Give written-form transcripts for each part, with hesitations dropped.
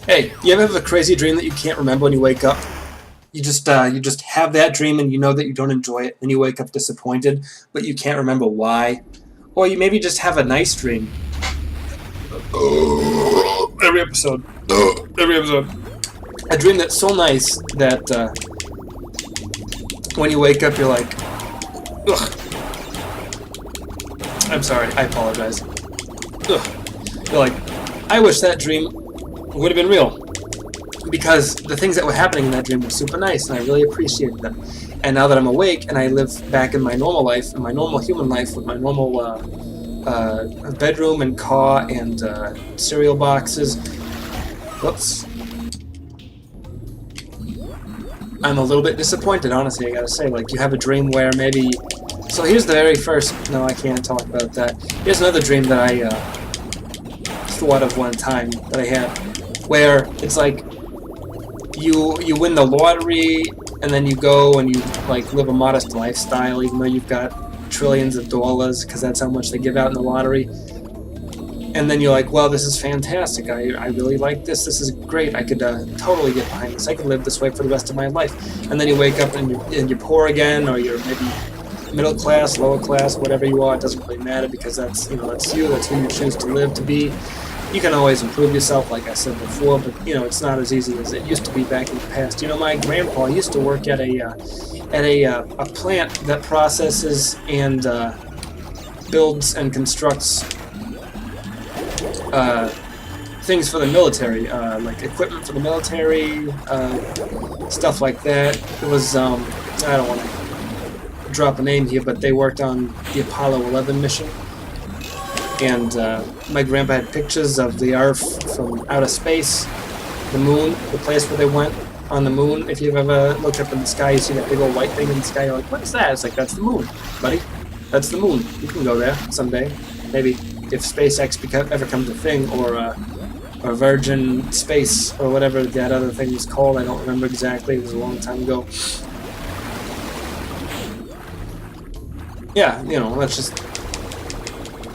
Hey, you ever have a crazy dream that you can't remember when you wake up? You just have that dream and you know that you don't enjoy it, and you wake up disappointed, but you can't remember why. Or you maybe just have a nice dream. Every episode. Every episode. A dream that's so nice that when you wake up you're like, ugh. I'm sorry, I apologize. Ugh. You're like, I wish that dream would have been real. Because the things that were happening in that dream were super nice, and I really appreciated them. And now that I'm awake and I live back in my normal life, in my normal human life, with my normal bedroom and car and cereal boxes, whoops, I'm a little bit disappointed, honestly, I gotta say. Like, you have a dream where maybe... So here's the very first... No, I can't talk about that. Here's another dream that I thought of one time that I had, where it's like you win the lottery and then you go and you like live a modest lifestyle even though you've got trillions of dollars, because that's how much they give out in the lottery. And then you're like, well, this is fantastic, I really like this is great, I could totally get behind this, I could live this way for the rest of my life. And then you wake up and you're poor again, or you're maybe middle class, lower class, whatever you are, it doesn't really matter, because that's, you know, that's you, that's who you choose to live to be. You can always improve yourself, like I said before, but, you know, it's not as easy as it used to be back in the past. You know, my grandpa used to work at a plant that processes and builds and constructs things for the military, like equipment for the military, stuff like that. It was, I don't want to drop a name here, but they worked on the Apollo 11 mission. And my grandpa had pictures of the Earth from outer space, the moon, the place where they went on the moon. If you've ever looked up in the sky, you see that big old white thing in the sky, you're like, what is that? It's like, that's the moon, buddy. That's the moon. You can go there someday. Maybe if SpaceX ever comes a thing, or Virgin Space, or whatever that other thing was called. I don't remember exactly. It was a long time ago. Yeah, you know, that's just...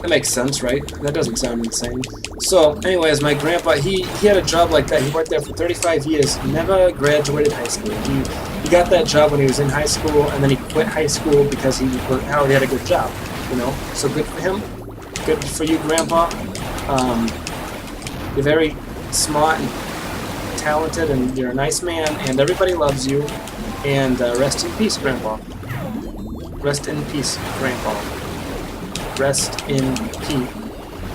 That makes sense, right? That doesn't sound insane. So, anyways, my grandpa, he had a job like that. He worked there for 35 years. He never graduated high school. He got that job when he was in high school, and then he quit high school because he had a good job, you know? So good for him. Good for you, Grandpa. You're very smart and talented, and you're a nice man, and everybody loves you. And rest in peace, Grandpa. Rest in peace, Grandpa. Rest in peace.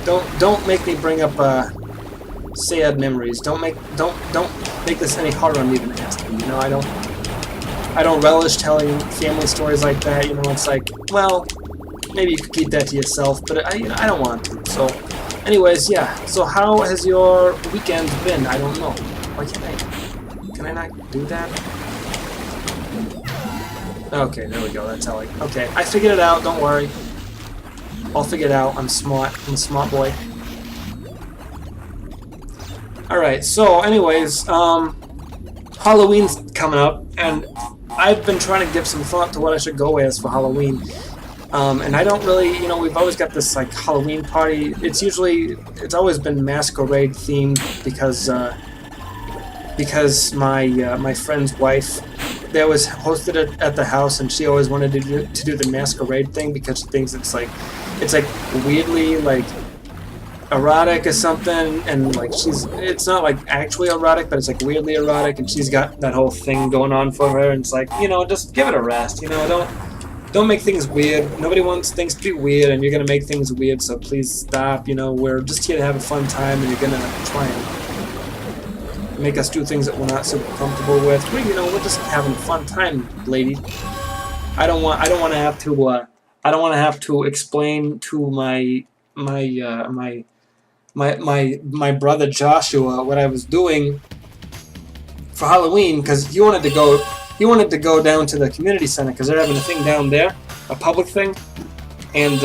Don't make me bring up sad memories. Don't make this any harder on me than it has to be. You know, I don't relish telling family stories like that. You know, it's like, well, maybe you could keep that to yourself, but I don't want to. So, anyways, yeah. So how has your weekend been? I don't know. Why can I not do that? Okay, there we go. That's how okay, I figured it out. Don't worry. I'll figure it out. I'm smart. I'm a smart boy. Alright, so anyways, Halloween's coming up, and I've been trying to give some thought to what I should go as for Halloween. And I don't really, you know, we've always got this, like, Halloween party. It's always been masquerade themed because my friend's wife, they always hosted it at the house, and she always wanted to do the masquerade thing because she thinks it's like weirdly like erotic or something, and like it's not like actually erotic, but it's like weirdly erotic, and she's got that whole thing going on for her, and it's like, you know, just give it a rest, you know, don't make things weird. Nobody wants things to be weird, and you're gonna make things weird, so please stop. You know, we're just here to have a fun time, and you're gonna try and make us do things that we're not super comfortable with. You know, we're just having a fun time, lady. I don't want to have to explain to my brother Joshua what I was doing for Halloween, because he wanted to go down to the community center because they're having a thing down there, a public thing, and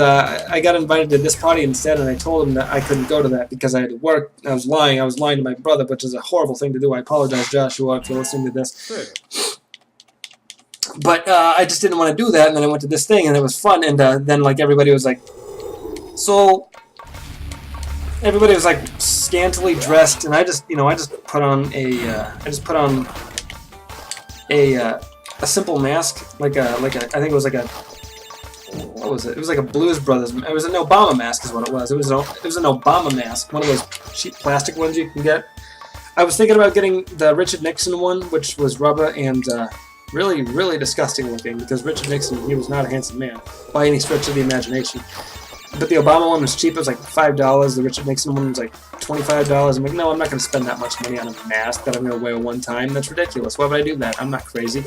I got invited to this party instead, and I told him that I couldn't go to that because I had to work. I was lying to my brother, which is a horrible thing to do. I apologize, Joshua, if you're listening to this. Sure. But I just didn't want to do that, and then I went to this thing, and it was fun, and then like everybody was like, so everybody was like scantily dressed, and I just put on a simple mask, like a I think it was like a, what was it? It was like a Blues Brothers. It was an Obama mask, is what it was. It was an Obama mask, one of those cheap plastic ones you can get. I was thinking about getting the Richard Nixon one, which was rubber and really, really disgusting looking, because Richard Nixon, he was not a handsome man by any stretch of the imagination. But the Obama one was cheap. It was like $5. The Richard Nixon one was like $25. I'm like, no, I'm not going to spend that much money on a mask that I'm going to wear one time. That's ridiculous. Why would I do that? I'm not crazy.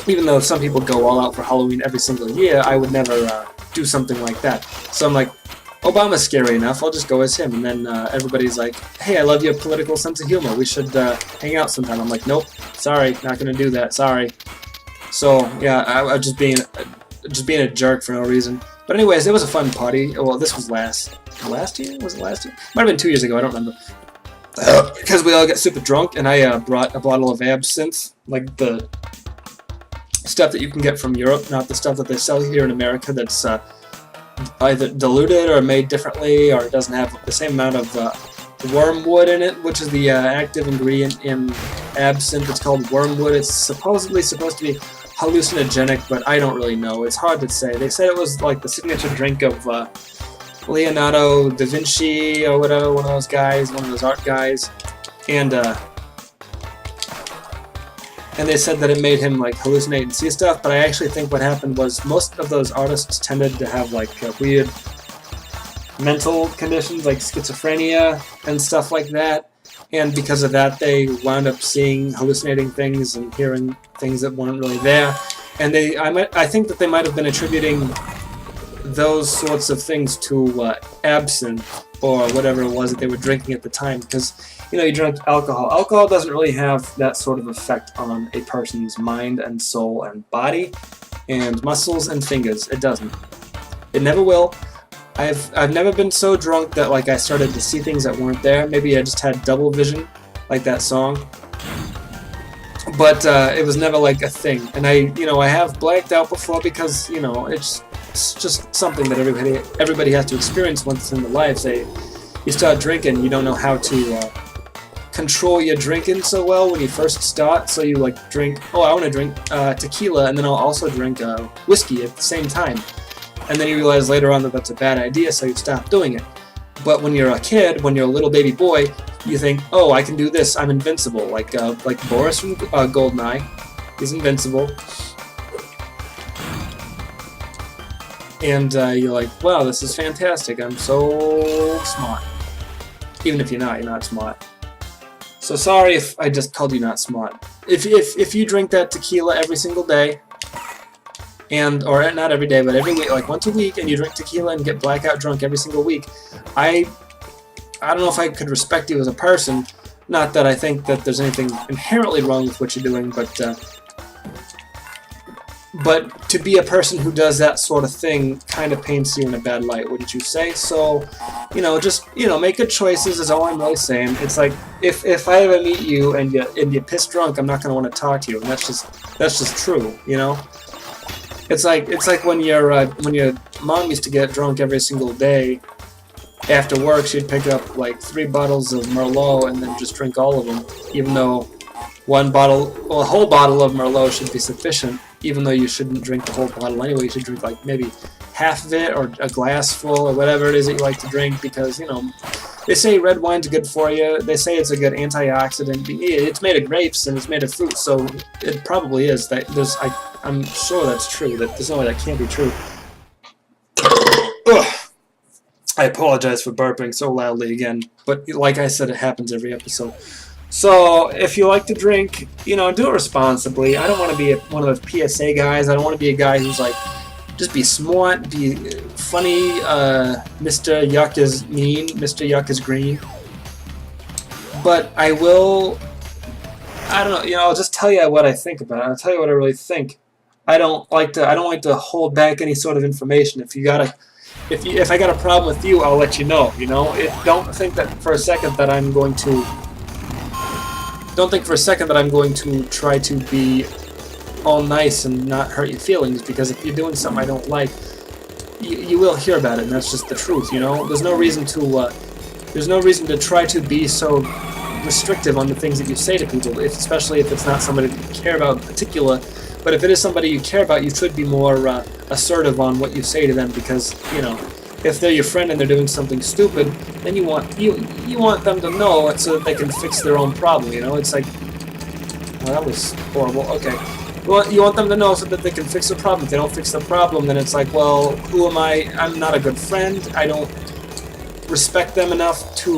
Even though some people go all out for Halloween every single year, I would never do something like that. So I'm like, Obama's scary enough, I'll just go as him. And then everybody's like, hey, I love your political sense of humor. We should hang out sometime. I'm like, nope, sorry, not going to do that, sorry. So, yeah, I was just being a jerk for no reason. But anyways, it was a fun party. Well, this was last year? Was it last year? Might have been 2 years ago, I don't remember. Because we all got super drunk, and I brought a bottle of absinthe, like the stuff that you can get from Europe, not the stuff that they sell here in America that's either diluted or made differently, or it doesn't have the same amount of wormwood in it, which is the active ingredient in absinthe. It's called wormwood. It's supposedly supposed to be hallucinogenic, but I don't really know. It's hard to say. They said it was like the signature drink of Leonardo da Vinci or whatever, one of those guys, one of those art guys, and they said that it made him like hallucinate and see stuff. But I actually think what happened was most of those artists tended to have like weird mental conditions like schizophrenia and stuff like that, and because of that they wound up seeing hallucinating things and hearing things that weren't really there. And I think that they might have been attributing those sorts of things to absinthe or whatever it was that they were drinking at the time, because you drink alcohol. Alcohol doesn't really have that sort of effect on a person's mind and soul and body and muscles and fingers. It doesn't. It never will. I've never been so drunk that like I started to see things that weren't there. Maybe I just had double vision, like that song. But it was never like a thing. And I have blacked out before because it's just something that everybody has to experience once in their lives. You start drinking, you don't know how to control your drinking so well when you first start. So you like drink. Oh, I want to drink tequila, and then I'll also drink whiskey at the same time. And then you realize later on that that's a bad idea, so you stop doing it. But when you're a kid, when you're a little baby boy, you think, oh, I can do this, I'm invincible. Like Boris from GoldenEye, he's invincible. And you're like, wow, this is fantastic, I'm so smart. Even if you're not smart. So sorry if I just called you not smart. If you drink that tequila every single day, or not every day, but every week, like once a week, and you drink tequila and get blackout drunk every single week, I don't know if I could respect you as a person. Not that I think that there's anything inherently wrong with what you're doing, but to be a person who does that sort of thing kind of paints you in a bad light, wouldn't you say? So, just make good choices is all I'm really saying. It's like if I ever meet you and you're pissed drunk, I'm not gonna want to talk to you, and that's just true, It's like when your mom used to get drunk every single day. After work, she'd pick up like 3 bottles of Merlot and then just drink all of them, even though a whole bottle of Merlot should be sufficient. Even though you shouldn't drink the whole bottle anyway, you should drink like maybe half of it or a glass full or whatever it is that you like to drink, because they say red wine's good for you. They say it's a good antioxidant. It's made of grapes and it's made of fruit, so it probably is. I'm sure that's true. That there's no way that can't be true. Ugh. I apologize for burping so loudly again, but like I said, it happens every episode. So if you like to drink, do it responsibly. I don't want to be one of those PSA guys. I don't want to be a guy who's like, just be smart, be funny. Mr. Yuck is mean. Mr. Yuck is green. But I don't know. I'll just tell you what I think about it. I'll tell you what I really think. I don't like to hold back any sort of information. If I got a problem with you, I'll let you know. Don't think that for a second that I'm going to. Don't think for a second that I'm going to try to be all nice and not hurt your feelings, because if you're doing something I don't like, you will hear about it, and that's just the truth. There's no reason to There's no reason to try to be so restrictive on the things that you say to people, especially if it's not somebody that you care about in particular. But if it is somebody you care about, you should be more assertive on what you say to them, because, you know, if they're your friend and they're doing something stupid, then you want them to know it so that they can fix their own problem, you know? It's like, well, that was horrible. Okay. Well, you want them to know so that they can fix their problem. If they don't fix the problem, then it's like, well, who am I? I'm not a good friend. I don't respect them enough to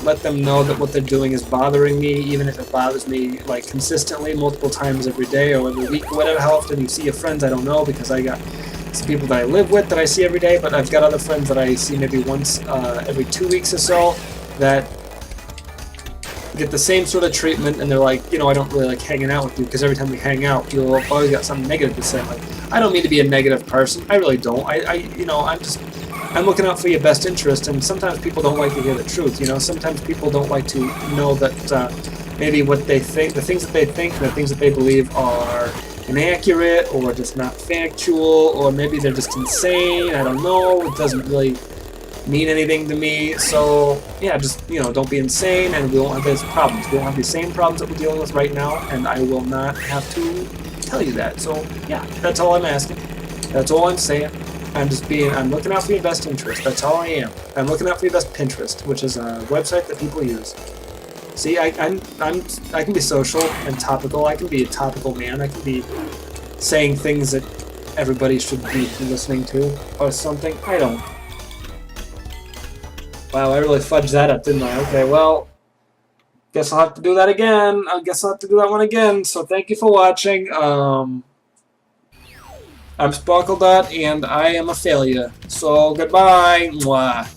let them know that what they're doing is bothering me, even if it bothers me, like, consistently, multiple times every day or every week, or whatever. How often you see your friends, I don't know, because I got some people that I live with that I see every day, but I've got other friends that I see maybe once every 2 weeks or so that get the same sort of treatment, and they're like, you know, I don't really like hanging out with you, because every time we hang out, you'll always got something negative to say. Like, I don't mean to be a negative person. I really don't. You know, I'm looking out for your best interest, and sometimes people don't like to hear the truth, you know? Sometimes people don't like to know that maybe what they think, the things that they think, and the things that they believe are inaccurate, or just not factual, or maybe they're just insane, I don't know, it doesn't really mean anything to me. So, yeah, just, you know, don't be insane, and we won't have those problems. We won't have the same problems that we're dealing with right now, and I will not have to tell you that. So, yeah, that's all I'm asking. That's all I'm saying. I'm looking out for your best interest. That's all I am. I'm looking out for your best Pinterest, which is a website that people use. See, I can be social and topical. I can be a topical man. I can be saying things that everybody should be listening to or something. I don't. Wow, I really fudged that up, didn't I? Okay, well, guess I'll have to do that again. I guess I'll have to do that one again. So thank you for watching. I'm SparkleDart, and I am a failure. So goodbye. Mwah.